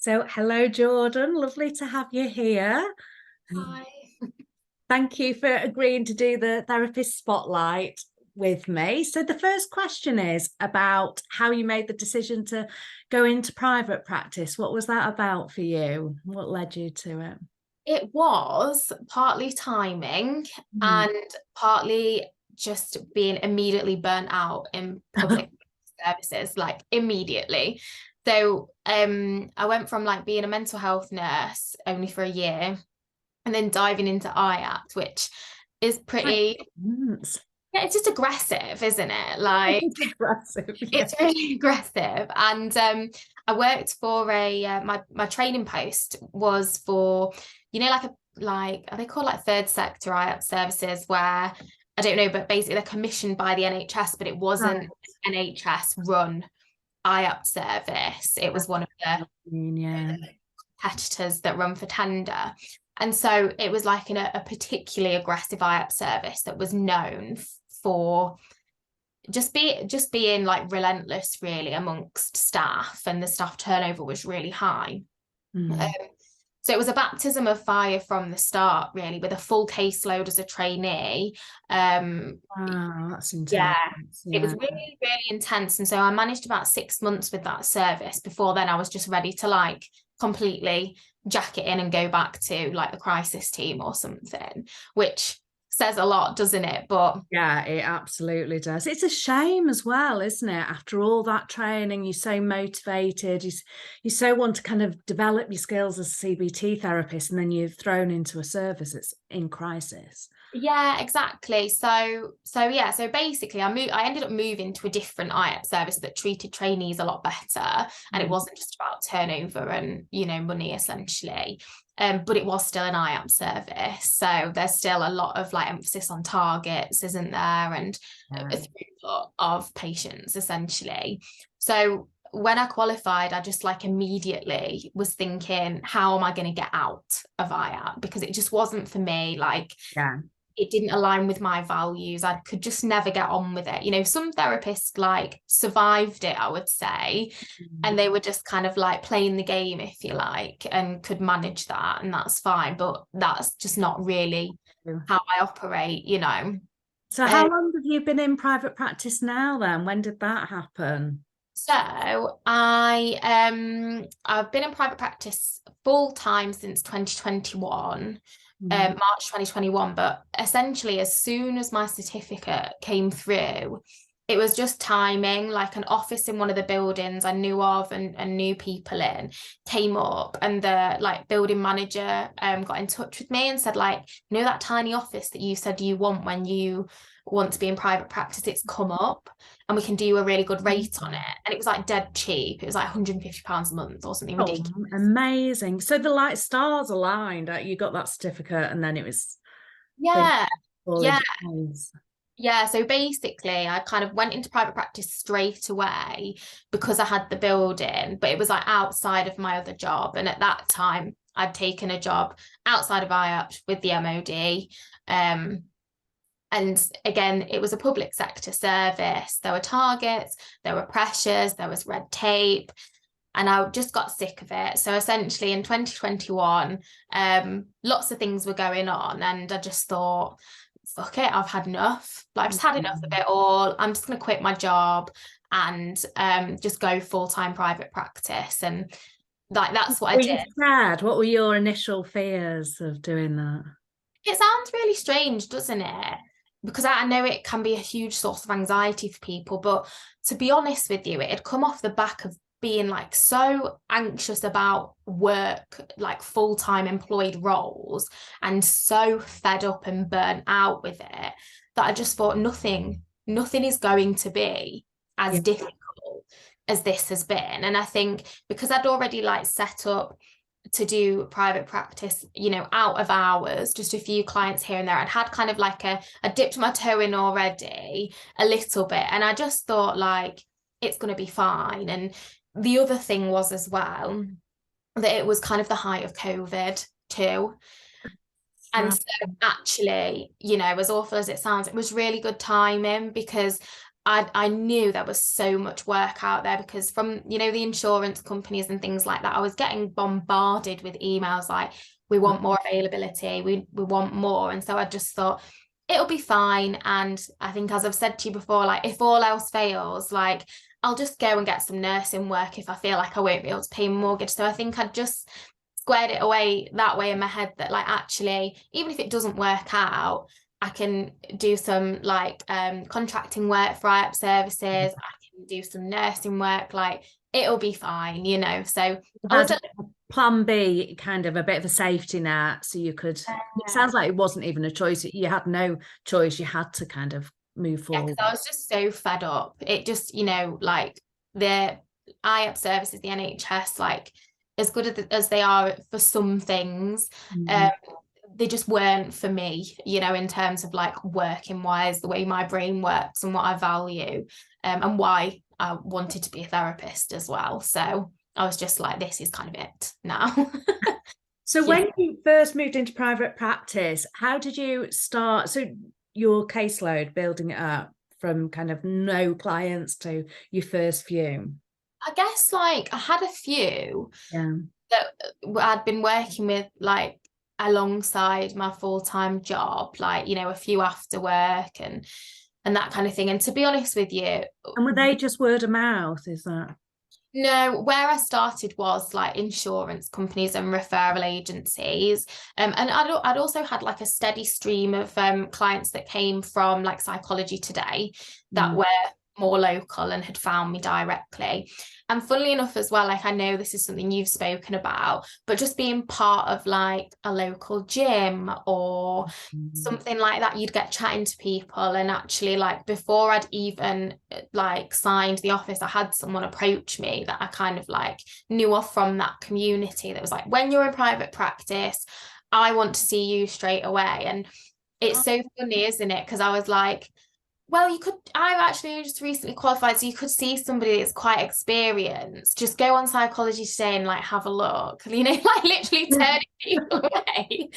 So, hello, Jordan. Lovely to have you here. Hi. Thank you for agreeing to do the therapist spotlight with me. So, the first question is about how you made the decision to go into private practice. What was that about for you? What led you to it? It was partly timing Hmm. and partly just being immediately burnt out in public services, like immediately. So I went from like being a mental health nurse only for a year and then diving into IAPT, which is pretty, Yes. yeah, it's just aggressive, isn't it? Like It's aggressive, yeah. it's really aggressive. And I worked for my training post was for, like are they called like third sector IAP services where I don't know, but basically they're commissioned by the NHS, but it Right. wasn't NHS run IAP service. It was one of the Yeah. competitors that run for tender. And so it was like in a particularly aggressive IAP service that was known for just being like relentless really amongst staff, and the staff turnover was really high. um, Mm. so it was a baptism of fire from the start, really, with a full caseload as a trainee. Wow, that's Yeah, intense. it was Yeah. really, really intense. And so I managed about 6 months with that service. Before then, I was just ready to like completely jack it in and go back to like the crisis team or something, which says a lot, doesn't it? But Yeah, it absolutely does. It's a shame as well, isn't it? After all that training, you're so motivated, you so want to kind of develop your skills as a CBT therapist, and then you're thrown into a service that's in crisis. yeah, exactly. So yeah, so basically I ended up moving to a different IAP service that treated trainees a lot better, and it Mm. wasn't just about turnover and, money essentially. But it was still an IAP service. So there's still a lot of like emphasis on targets, isn't there? And a Yeah. throughput of patients essentially. So when I qualified, I just like immediately was thinking, how am I going to get out of IAP? Because it just wasn't for me. Like Yeah. it didn't align with my values. I could just never get on with it. Some therapists like survived it, I would say, Mm. and they were just kind of like playing the game, if you like, and could manage that, and that's fine. But that's just not really how I operate. So Um, how long have you been in private practice now then? When did that happen? so I've been in private practice full time since 2021. Mm. March 2021, but essentially as soon as my certificate came through, it was just timing. Like an office in one of the buildings I knew of and knew people in came up, and the like building manager got in touch with me and said, like, that tiny office that you said you want when you want to be in private practice, it's come up and we can do a really good rate on it. And it was like dead cheap. It was like £150 a month or something Oh, ridiculous. amazing. So the like stars aligned. You got that certificate and then it was the Yeah. all Yeah. into place. Yeah, so basically, I kind of went into private practice straight away because I had the building, but it was like outside of my other job. And at that time, I'd taken a job outside of IAPT with the MOD. And again, it was a public sector service. There were targets, there were pressures, there was red tape, and I just got sick of it. So essentially in 2021, lots of things were going on, and I just thought, fuck it, I've had enough. Like I've just had enough of Mm. it all. I'm just gonna quit my job and just go full-time private practice. And like that's what I Were you did. scared? What were your initial fears of doing that? It sounds really strange, doesn't it? Because I know it can be a huge source of anxiety for people, but to be honest with you, it had come off the back of being like so anxious about work, like full-time employed roles, and so fed up and burnt out with it that I just thought nothing is going to be as Yeah. difficult as this has been. And I think because I'd already like set up to do private practice, out of hours, just a few clients here and there. I'd had kind of like I dipped my toe in already a little bit. And I just thought like, it's going to be fine. And the other thing was as well, that it was kind of the height of COVID too. And Right. so actually, as awful as it sounds, it was really good timing because I knew there was so much work out there, because from, you know, the insurance companies and things like that, I was getting bombarded with emails like, we want more availability, we want more. And so I just thought it'll be fine. And I think, as I've said to you before, like, if all else fails, like, I'll just go and get some nursing work if I feel like I won't be able to pay my mortgage. So I think I'd just squared it away that way in my head, that like, actually, even if it doesn't work out, I can do some like contracting work for IAP services, I can do some nursing work, like, it'll be fine, you know. So I was plan B, kind of a bit of a safety net, so you could, it sounds like it wasn't even a choice, you had no choice, you had to kind of move forward. I was just so fed up. It just, you know, like, the IAP services, the NHS, like, as good as they are for some things, they just weren't for me, you know, in terms of like working wise, the way my brain works and what I value, and why I wanted to be a therapist as well. So I was just like, this is kind of it now. So when you first moved into private practice, how did you start? So your caseload, building it up from kind of no clients to your first few? I guess like I had a few Yeah. that I'd been working with, like, alongside my full-time job, like, you know, a few after work and that kind of thing. And to be honest with you, And were they just word of mouth, is that? no, where I started was like insurance companies and referral agencies. And I'd also had like a steady stream of clients that came from like Psychology Today that were more local and had found me directly. And funnily enough as well, like, I know this is something you've spoken about, but just being part of like a local gym or something like that, you'd get chatting to people. And actually, like, before I'd even like signed the office, I had someone approach me that I kind of like knew of from that community that was like, when you're in private practice, I want to see you straight away. And it's so funny, isn't it? Because I was like, well, I've actually just recently qualified, so you could see somebody that's quite experienced, just go on Psychology Today and like have a look, you know, like literally turning people away.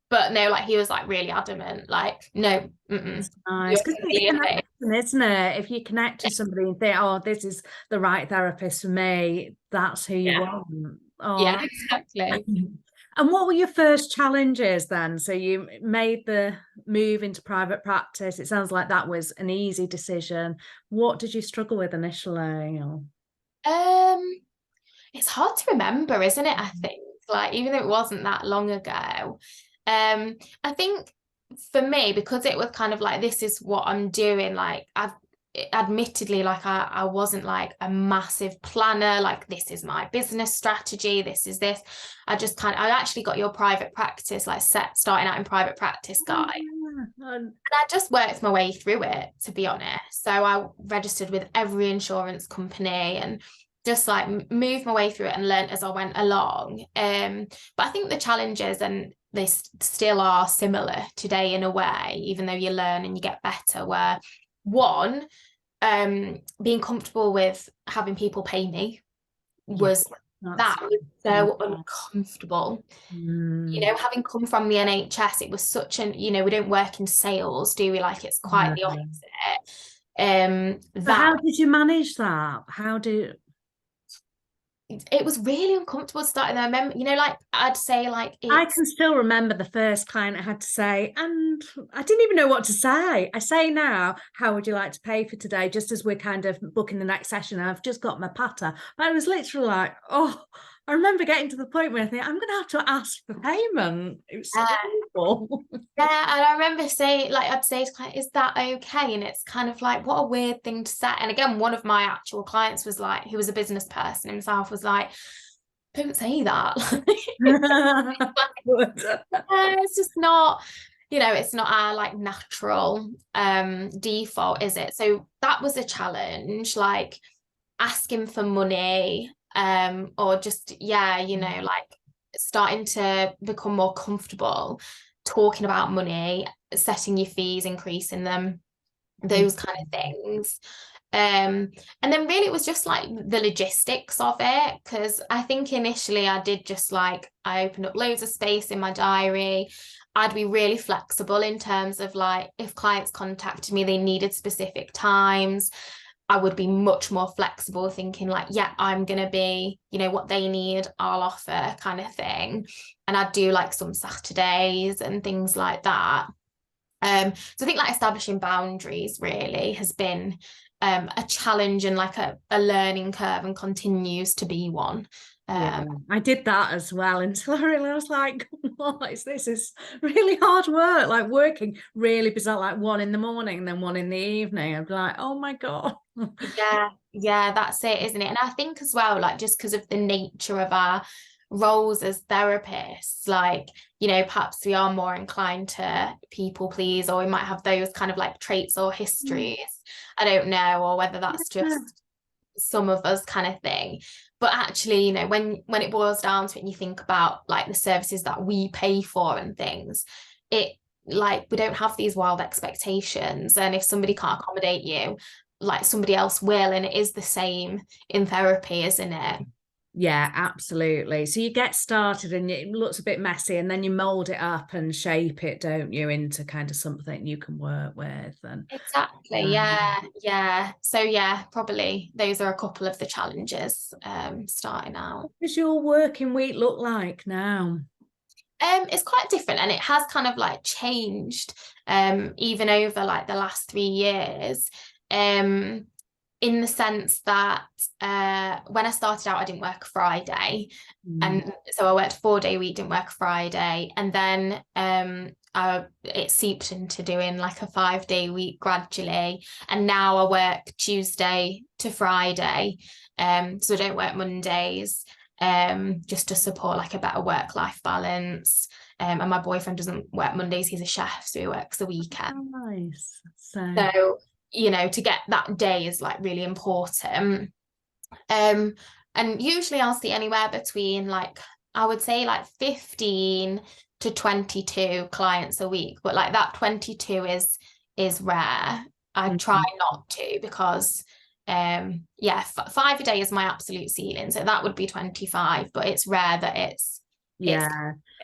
But no, like, he was like really adamant, like, no, It's nice, because it's a connection, isn't it? If you connect to somebody and think, oh, this is the right therapist for me, that's who you want. Oh. Yeah, exactly. And what were your first challenges then? So you made the move into private practice. It sounds like that was an easy decision. What did you struggle with initially? It's hard to remember, isn't it? I think, like, even though it wasn't that long ago, I think for me, because it was kind of like, this is what I'm doing, like, admittedly, like, I wasn't like a massive planner, like, this is my business strategy, this is this. I actually got your private practice, like, starting out in private practice guide. And I just worked my way through it, to be honest. So I registered with every insurance company and just like moved my way through it and learnt as I went along. But I think the challenges, and they still are similar today in a way, even though you learn and you get better, where one, being comfortable with having people pay me was so uncomfortable. You know, having come from the NHS, it was such an, you know, we don't work in sales, do we? Like, it's quite the opposite. So how did you manage that? It was really uncomfortable starting there. I remember, you know, like, I'd say like, I can still remember the first client I had to say, and I didn't even know what to say. I say now, how would you like to pay for today? Just as we're kind of booking the next session, I've just got my patter. But I was literally like, oh, I remember getting to the point where I think I'm going to have to ask for payment. It was so awful. Yeah, and I remember saying, like, I'd say to client, is that okay? And it's kind of like, what a weird thing to say. And again, one of my actual clients was like, who was a business person himself, was like, don't say that. It's just not, you know, it's not our like natural default, is it? So that was a challenge, like asking for money, or just, yeah, you know, like starting to become more comfortable talking about money, setting your fees, increasing them, those kind of things. And then really it was just like the logistics of it, because I think initially I did just like, I opened up loads of space in my diary. I'd be really flexible in terms of like, if clients contacted me, they needed specific times, I would be much more flexible, thinking like, yeah, I'm going to be, you know, what they need, I'll offer, kind of thing. And I'd do like some Saturdays and things like that. So I think like establishing boundaries really has been a challenge and like a learning curve, and continues to be one. Yeah, I did that as well until I really was like, what is this? Is really hard work, like working really bizarre, like 1 in the morning and then 1 in the evening. I'd be like, oh my God. Yeah, that's it, isn't it? And I think as well, like just because of the nature of our roles as therapists, like, you know, perhaps we are more inclined to people please, or we might have those kind of like traits or histories. I don't know, or whether that's just some of us kind of thing. But actually, you know, when it boils down to it and you think about like the services that we pay for and things, it, like, we don't have these wild expectations, and if somebody can't accommodate you, like somebody else will. And it is the same in therapy, isn't it? Yeah, absolutely. So you get started and it looks a bit messy, and then you mold it up and shape it, don't you, into kind of something you can work with. And Exactly. Yeah. So yeah, probably those are a couple of the challenges starting out. what does your working week look like now? It's quite different, and it has kind of like changed even over like the last 3 years. In the sense that when I started out, I didn't work Friday. And so I worked a 4-day week, didn't work Friday. And then it seeped into doing like a 5-day week gradually. And now I work Tuesday to Friday. So I don't work Mondays, just to support like a better work-life balance. And my boyfriend doesn't work Mondays, he's a chef, so he works the weekend. Nice. So, you know, to get that day is like really important. And usually I'll see anywhere between like, I would say like 15 to 22 clients a week, but like that 22 is rare. I try not to, because 5 a day is my absolute ceiling, so that would be 25, but it's rare that it's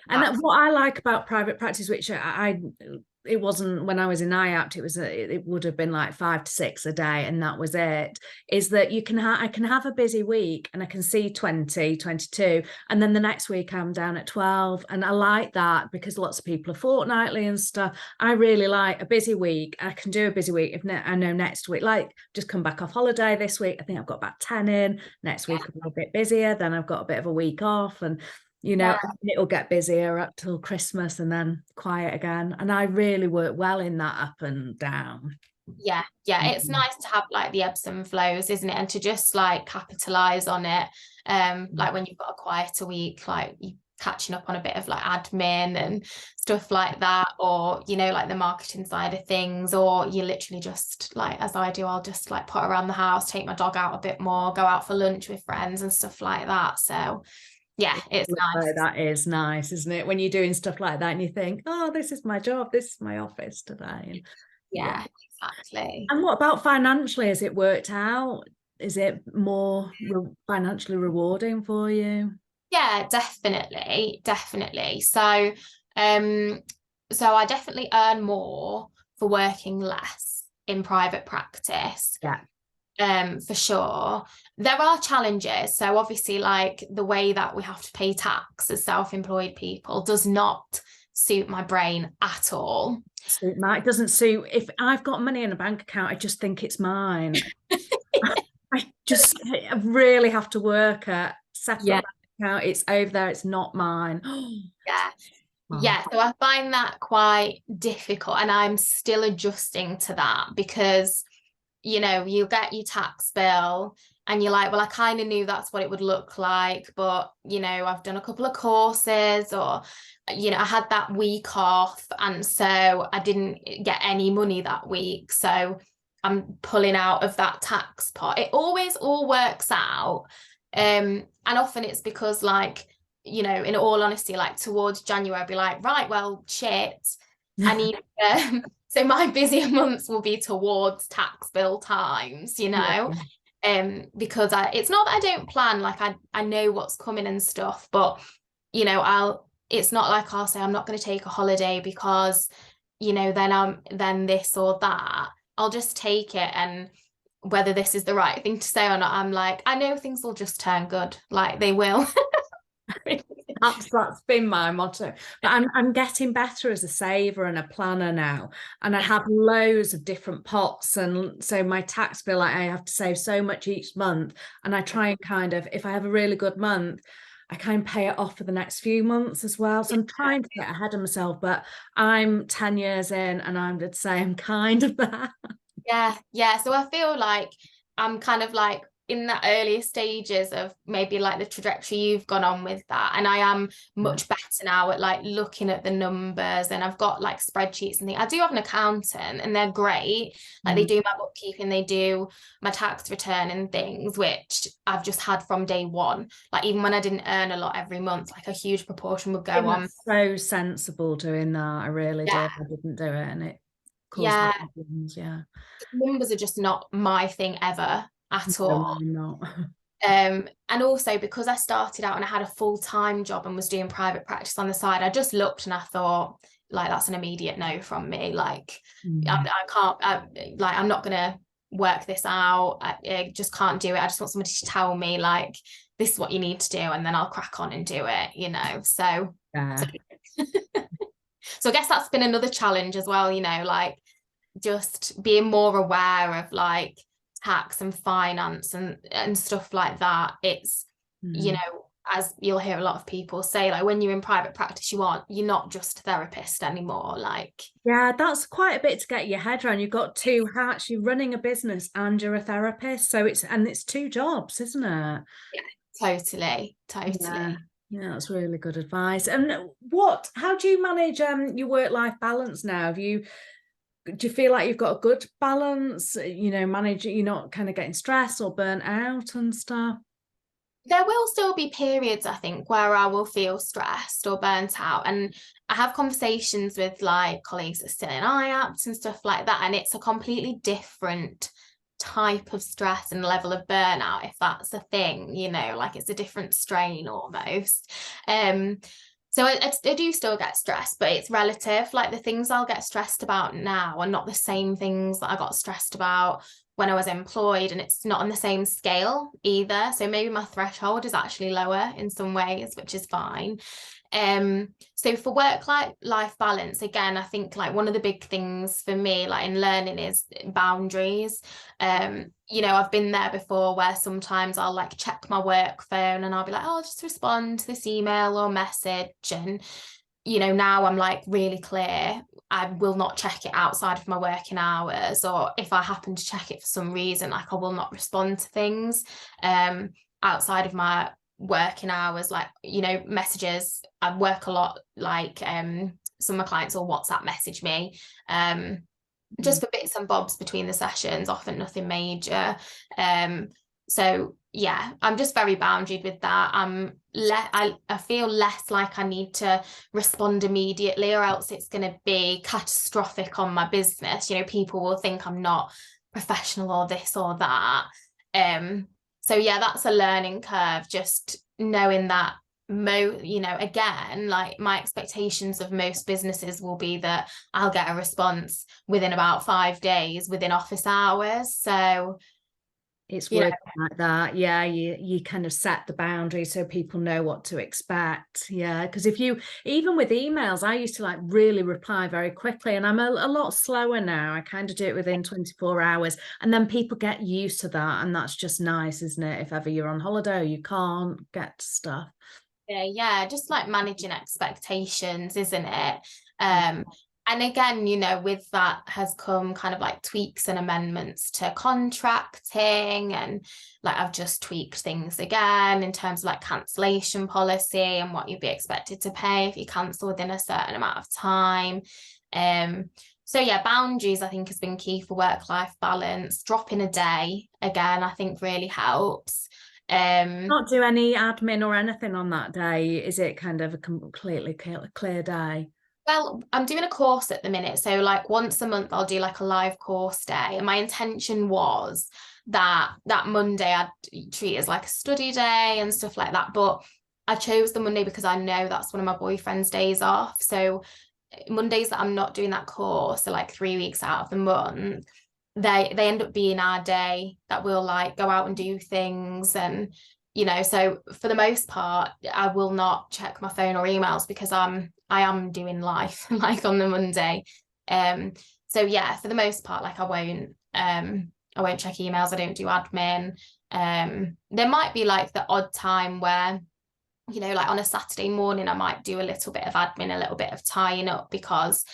and what I like about private practice, which I it wasn't when I was in IAPT, it would have been like 5 to 6 a day, and that was it, is that I can have a busy week and I can see 20, 22, and then the next week I'm down at 12. And I like that, because lots of people are fortnightly and stuff. I really like a busy week. I can do a busy week if I know next week, like just come back off holiday this week, I think I've got about 10 in, next week I'll be a bit busier, then I've got a bit of a week off, and you know, it'll get busier up till Christmas and then quiet again. And I really work well in that up and down. Yeah, it's nice to have like the ebbs and flows, isn't it? And to just like capitalize on it. Like when you've got a quieter week, like you catching up on a bit of like admin and stuff like that, or, you know, like the marketing side of things, or you literally just, like as I do, I'll just like put around the house, take my dog out a bit more, go out for lunch with friends and stuff like that. So yeah, it's nice. That is nice, isn't it? When you're doing stuff like that and you think, oh, this is my job, this is my office today. And yeah, exactly. And what about financially? Has it worked out? Is it more financially rewarding for you? Yeah, definitely. So I definitely earn more for working less in private practice. Yeah. For sure. There are challenges. So obviously, like the way that we have to pay tax as self-employed people does not suit my brain at all. It doesn't suit. If I've got money in a bank account, I just think it's mine. I really have to work at separate bank account. It's over there. It's not mine. Yeah, so I find that quite difficult, and I'm still adjusting to that, because, you know, you get your tax bill and you're like, well, I kind of knew that's what it would look like, but, you know, I've done a couple of courses, or, you know, I had that week off, and so I didn't get any money that week, so I'm pulling out of that tax pot. It always all works out, and often it's because, like, you know, in all honesty, like towards January, I'll be like, right, well, shit, I need so my busier months will be towards tax bill times, you know, because it's not that I don't plan, like I know what's coming and stuff, but, you know, it's not like I'll say I'm not going to take a holiday because, you know, then this or that. I'll just take it, and whether this is the right thing to say or not, I'm like, I know things will just turn good, like they will. That's been my motto. But I'm getting better as a saver and a planner now. And I have loads of different pots. And so my tax bill, I have to save so much each month. And I try and kind of, if I have a really good month, I kind of pay it off for the next few months as well. So I'm trying to get ahead of myself, but I'm 10 years in and I would say I'm kind of there. Yeah. So I feel like I'm kind of like in the earlier stages of maybe like the trajectory you've gone on with that, and I am much better now at like looking at the numbers, and I've got like spreadsheets and things. I do have an accountant and they're great, like they do my bookkeeping, they do my tax return and things, which I've just had from day one. Like even when I didn't earn a lot every month, like a huge proportion would go on. So sensible doing that. I really did. I didn't do it and it caused problems. Numbers are just not my thing ever at all. No, and also because I started out and I had a full-time job and was doing private practice on the side, I just looked and I thought, like, that's an immediate no from me. Like I can't, like I'm not gonna work this out. I just can't do it. I just want somebody to tell me like this is what you need to do, and then I'll crack on and do it, you know. So so I guess that's been another challenge as well, you know, like just being more aware of like tax and finance and stuff like that. It's you know, as you'll hear a lot of people say, like when you're in private practice, you're not just a therapist anymore. Like that's quite a bit to get your head around. You've got two hats, you're running a business and you're a therapist, so it's two jobs, isn't it? Totally that's really good advice. And how do you manage your work-life balance now? Do you feel like you've got a good balance, you know, you're not kind of getting stressed or burnt out and stuff? There will still be periods, I think, where I will feel stressed or burnt out. And I have conversations with like colleagues that are still in IAPT and stuff like that. And it's a completely different type of stress and level of burnout, if that's a thing, you know, like it's a different strain almost. So I do still get stressed, but it's relative. Like the things I'll get stressed about now are not the same things that I got stressed about when I was employed, and it's not on the same scale either. So maybe my threshold is actually lower in some ways, which is fine. So for work-life balance, again, I think like one of the big things for me, like in learning, is boundaries. You know, I've been there before where sometimes I'll like check my work phone and I'll be like, oh, I'll just respond to this email or message. And, you know, now I'm like really clear. I will not check it outside of my working hours, or if I happen to check it for some reason, like I will not respond to things outside of my working hours, like, you know, messages. I work a lot, like some of my clients will WhatsApp message me just for bits and bobs between the sessions, often nothing major. So yeah, I'm just very boundaried with that. I feel less like I need to respond immediately, or else it's going to be catastrophic on my business. You know, people will think I'm not professional or this or that. So yeah, that's a learning curve, just knowing that you know, again, like my expectations of most businesses will be that I'll get a response within about 5 days within office hours. So it's working like that. Yeah, you kind of set the boundary so people know what to expect. Yeah, because even with emails, I used to like really reply very quickly, and I'm a lot slower now. I kind of do it within 24 hours, and then people get used to that, and that's just nice, isn't it? If ever you're on holiday or you can't get stuff. Yeah, just like managing expectations, isn't it? And again, you know, with that has come kind of like tweaks and amendments to contracting, and like I've just tweaked things again in terms of like cancellation policy and what you'd be expected to pay if you cancel within a certain amount of time. So yeah, boundaries I think has been key for work-life balance. Dropping a day again, I think really helps. Not do any admin or anything on that day. Is it kind of a completely clear day? Well, I'm doing a course at the minute, so like once a month I'll do like a live course day, and my intention was that Monday I'd treat as like a study day and stuff like that, but I chose the Monday because I know that's one of my boyfriend's days off. So Mondays that I'm not doing that course, so like 3 weeks out of the month, they end up being our day that we'll like go out and do things. And so for the most part I will not check my phone or emails because I am doing life like on the Monday. So yeah, for the most part, like I won't check emails, I don't do admin. There might be like the odd time where like on a Saturday morning, I might do a little bit of admin, a little bit of tying up, because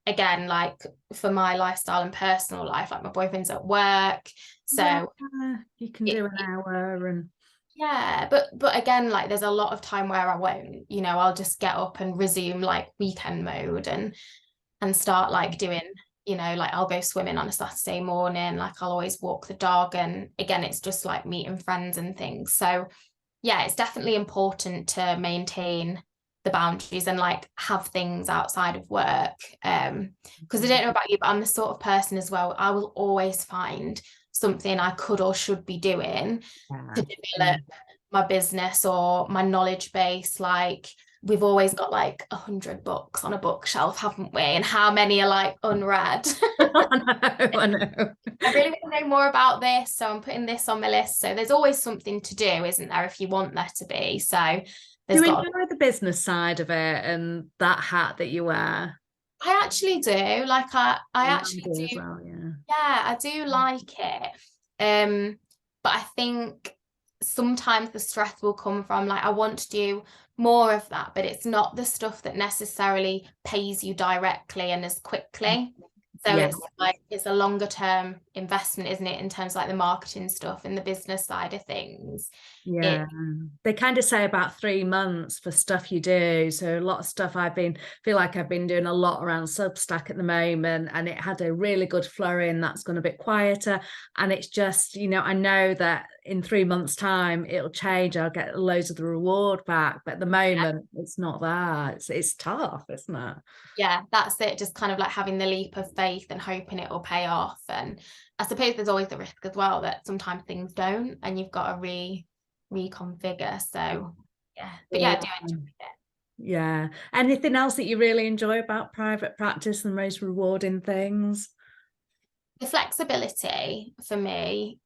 again, like for my lifestyle and personal life, like my boyfriend's at work. So yeah, you can do an hour and yeah, but again, like there's a lot of time where I won't, I'll just get up and resume like weekend mode and start like doing, like I'll go swimming on a Saturday morning, like I'll always walk the dog, and again, it's just like meeting friends and things. So yeah, it's definitely important to maintain the boundaries and like have things outside of work. Because I don't know about you, but I'm the sort of person as well, I will always find something I could or should be doing to develop my business or my knowledge base. Like we've always got like 100 books on a bookshelf, haven't we? And how many are like unread? I know. I really want to know more about this, so I'm putting this on my list. So there's always something to do, isn't there, if you want there to be? So do you enjoy the business side of it and that hat that you wear? I actually do. Like I actually do. As well, yeah. Yeah, I do like it. But I think sometimes the stress will come from like I want to do more of that, but it's not the stuff that necessarily pays you directly and as quickly. So it's like it's a longer term investment, isn't it, in terms of like the marketing stuff and the business side of things. Yeah, they kind of say about 3 months for stuff you do. So a lot of stuff feel like I've been doing a lot around Substack at the moment, and it had a really good flurry, and that's gone a bit quieter. And it's just, I know that in 3 months' time it'll change. I'll get loads of the reward back, but at the moment it's not that. It's tough, isn't it? Yeah, that's it. Just kind of like having the leap of faith and hoping it will pay off. And I suppose there's always the risk as well that sometimes things don't, and you've got to reconfigure. So yeah, but yeah, I do enjoy it. Yeah. Anything else that you really enjoy about private practice, the most rewarding things? The flexibility for me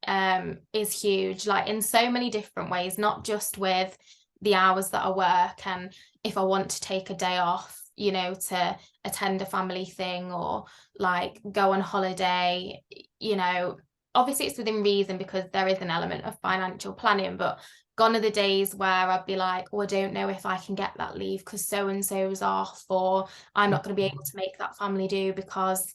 is huge, like in so many different ways, not just with the hours that I work and if I want to take a day off, to attend a family thing or like go on holiday, obviously it's within reason because there is an element of financial planning, but gone are the days where I'd be like, oh, I don't know if I can get that leave because so and so's off, or I'm not going to be able to make that family do because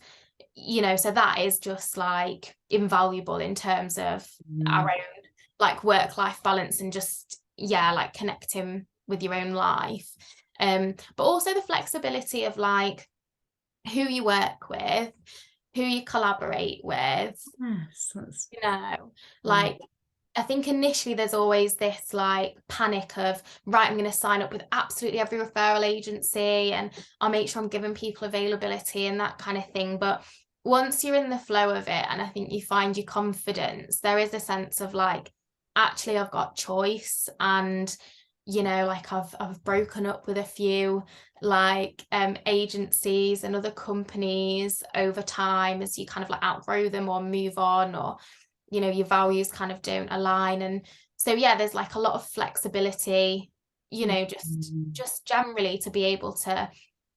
so that is just like invaluable in terms of our own like work-life balance and just like connecting with your own life, but also the flexibility of like who you work with, who you collaborate with. Like I think initially there's always this like panic of, right, I'm going to sign up with absolutely every referral agency and I'll make sure I'm giving people availability and that kind of thing. But once you're in the flow of it, and I think you find your confidence, there is a sense of like, actually, I've got choice. And, like I've broken up with a few like agencies and other companies over time as you kind of like outgrow them or move on, or your values kind of don't align. And so yeah, there's like a lot of flexibility, just generally to be able to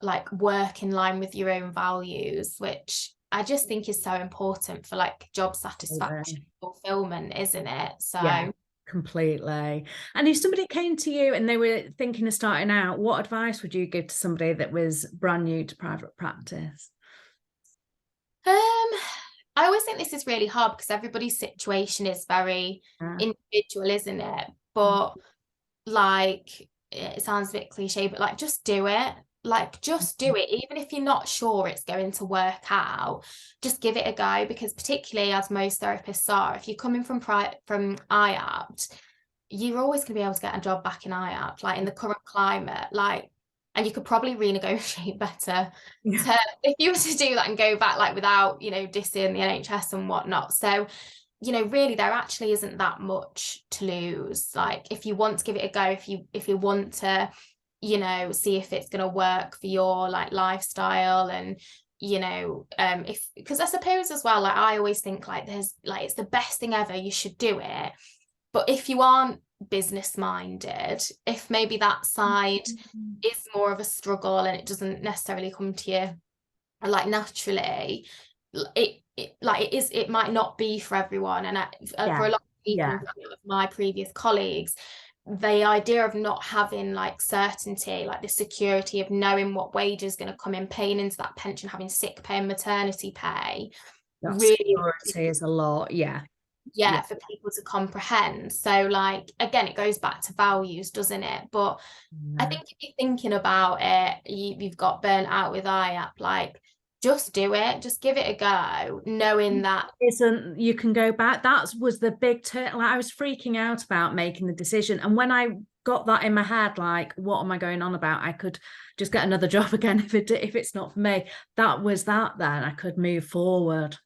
like work in line with your own values, which I just think is so important for like job satisfaction, fulfillment, isn't it? So yeah, completely. And if somebody came to you and they were thinking of starting out, what advice would you give to somebody that was brand new to private practice? I always think this is really hard because everybody's situation is very individual, isn't it? But like, it sounds a bit cliche, but like, just do it. Like, just do it. Even if you're not sure it's going to work out, just give it a go, because particularly as most therapists are, if you're coming from IAPT, you're always going to be able to get a job back in IAPT, like in the current climate, like, and you could probably renegotiate better if you were to do that and go back like without, dissing the NHS and whatnot. So really there actually isn't that much to lose. Like, if you want to give it a go, if you want to, see if it's going to work for your like lifestyle, and if, because I suppose as well, like I always think like there's like, it's the best thing ever, you should do it. But if you aren't business minded, if maybe that side is more of a struggle and it doesn't necessarily come to you like naturally, it might not be for everyone. And for a lot of people, of my previous colleagues, the idea of not having like certainty, like the security of knowing what wage is going to come in, paying into that pension, having sick pay and maternity pay, that really security is a lot. For people to comprehend. So like, again, it goes back to values, doesn't it? But I think if you're thinking about it, you've got burnt out with IAP, like just do it, just give it a go, knowing that you can go back. That was the big turn. Like, I was freaking out about making the decision, and when I got that in my head, like, what am I going on about? I could just get another job again if it's not for me. That was that. Then I could move forward.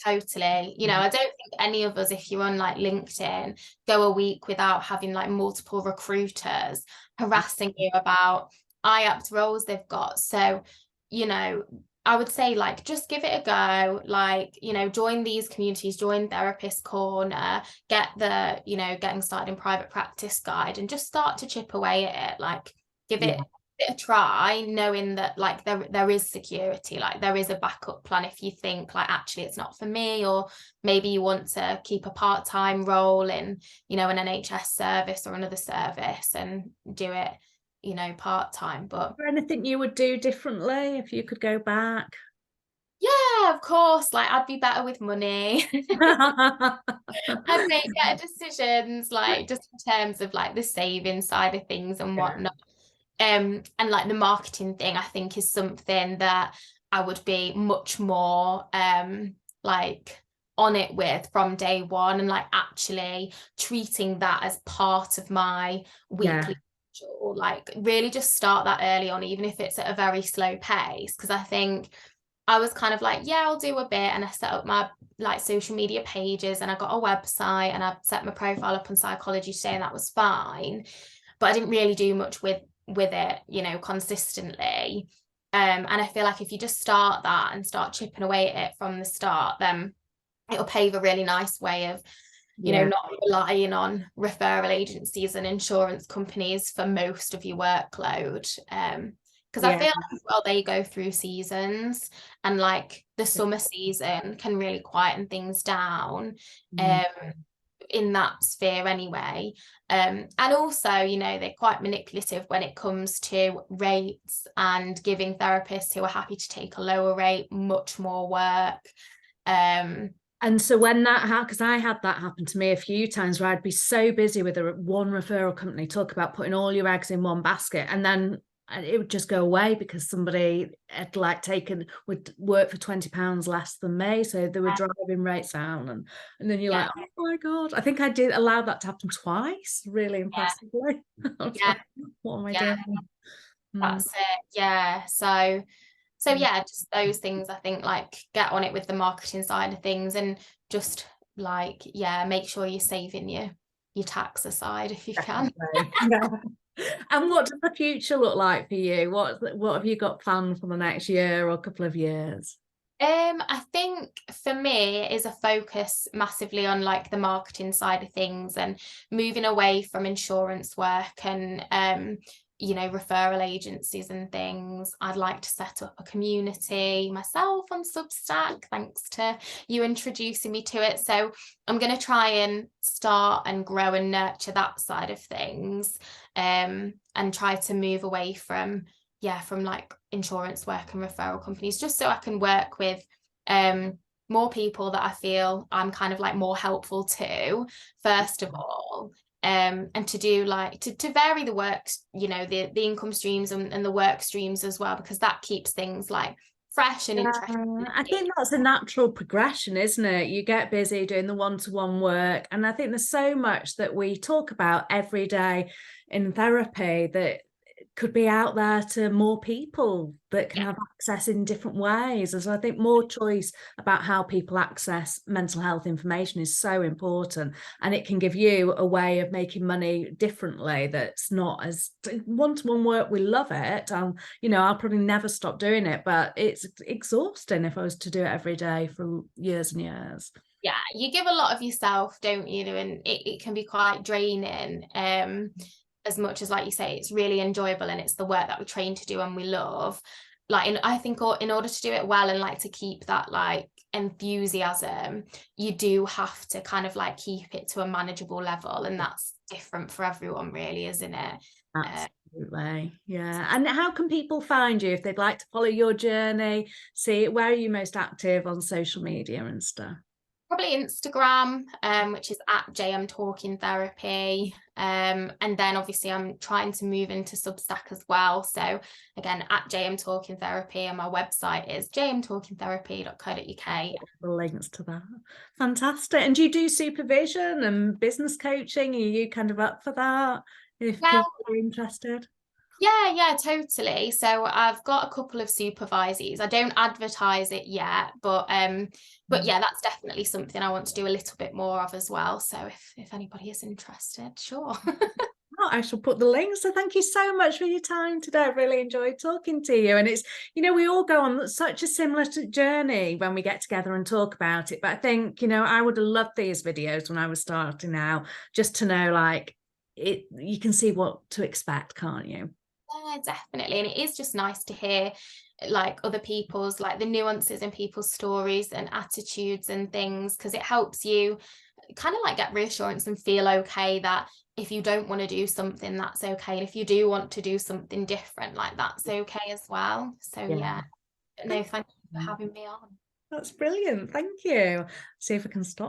Totally. I don't think any of us, if you're on like LinkedIn, go a week without having like multiple recruiters harassing you about IAPT roles they've got. So, I would say like, just give it a go, like, join these communities, join Therapist Corner, get the, getting started in private practice guide, and just start to chip away at it. Like, give it a try, knowing that like there is security, like there is a backup plan if you think like, actually it's not for me, or maybe you want to keep a part-time role in an NHS service or another service and do it part-time. But anything you would do differently if you could go back? Yeah, of course, like I'd be better with money. I'd make better decisions, like just in terms of like the saving side of things and whatnot. And like the marketing thing, I think, is something that I would be much more like on it with from day one, and like actually treating that as part of my weekly schedule. Like really just start that early on, even if it's at a very slow pace, because I think I was kind of like, yeah, I'll do a bit, and I set up my like social media pages, and I got a website, and I set my profile up on Psychology Today, and that was fine. But I didn't really do much with it, consistently. And I feel like if you just start that and start chipping away at it from the start, then it'll pave a really nice way of, not relying on referral agencies and insurance companies for most of your workload. Because I feel like as well, they go through seasons, and like the summer season can really quieten things down. In that sphere anyway, and also they're quite manipulative when it comes to rates, and giving therapists who are happy to take a lower rate much more work. And so when that happened, because I had that happen to me a few times, where I'd be so busy with one referral company, talk about putting all your eggs in one basket, and then it would just go away because somebody had like would work for £20 less than me, so they were driving rates down, and then you're like, oh my god. I think I did allow that to happen twice, really impressively. Like, what am I doing? That's it. So just those things, I think, like get on it with the marketing side of things, and just like make sure you're saving your tax aside if you can. And what does the future look like for you? What have you got planned for the next year or a couple of years? I think for me it is a focus massively on like the marketing side of things, and moving away from insurance work and referral agencies and things. I'd like to set up a community myself on Substack, thanks to you introducing me to it. So I'm going to try and start and grow and nurture that side of things, and try to move away from like insurance work and referral companies, just so I can work with more people that I feel I'm kind of like more helpful to, first of all. And to do like to vary the work, the income streams and the work streams as well, because that keeps things like fresh and interesting. I think that's a natural progression, isn't it? You get busy doing the one-to-one work, and I think there's so much that we talk about every day in therapy that could be out there to more people that can have access in different ways. And so I think more choice about how people access mental health information is so important, and it can give you a way of making money differently that's not as one-to-one work. We love it. You know, I'll probably never stop doing it, but it's exhausting if I was to do it every day for years and years. Yeah, you give a lot of yourself, don't you? And it can be quite draining. As much as, like you say, it's really enjoyable and it's the work that we train to do and we love. Like, I think in order to do it well and like to keep that like enthusiasm, you do have to kind of like keep it to a manageable level, and that's different for everyone, really, isn't it? Absolutely. Yeah. And how can people find you if they'd like to follow your journey? See, where are you most active on social media and stuff? Probably Instagram, which is at JM Talking Therapy. And then obviously I'm trying to move into Substack as well. So again, at JM Talking Therapy, and my website is jmtalkingtherapy.co.uk. The links to that. Fantastic. And do you do supervision and business coaching? Are you kind of up for that if people are interested? Yeah, totally. So I've got a couple of supervisees. I don't advertise it yet, but yeah, that's definitely something I want to do a little bit more of as well. So if anybody is interested, sure. Oh, I shall put the link. So thank you so much for your time today. I really enjoyed talking to you. And it's, you know, we all go on such a similar journey when we get together and talk about it. But I think, you know, I would have loved these videos when I was starting out, just to know, like, you can see what to expect, can't you? Yeah, definitely. And it is just nice to hear like other people's, like the nuances in people's stories and attitudes and things, because it helps you kind of like get reassurance and feel okay that if you don't want to do something, that's okay. And if you do want to do something different, like that's okay as well. So yeah. No, thank you for having me on. That's brilliant. Thank you. See if I can stop.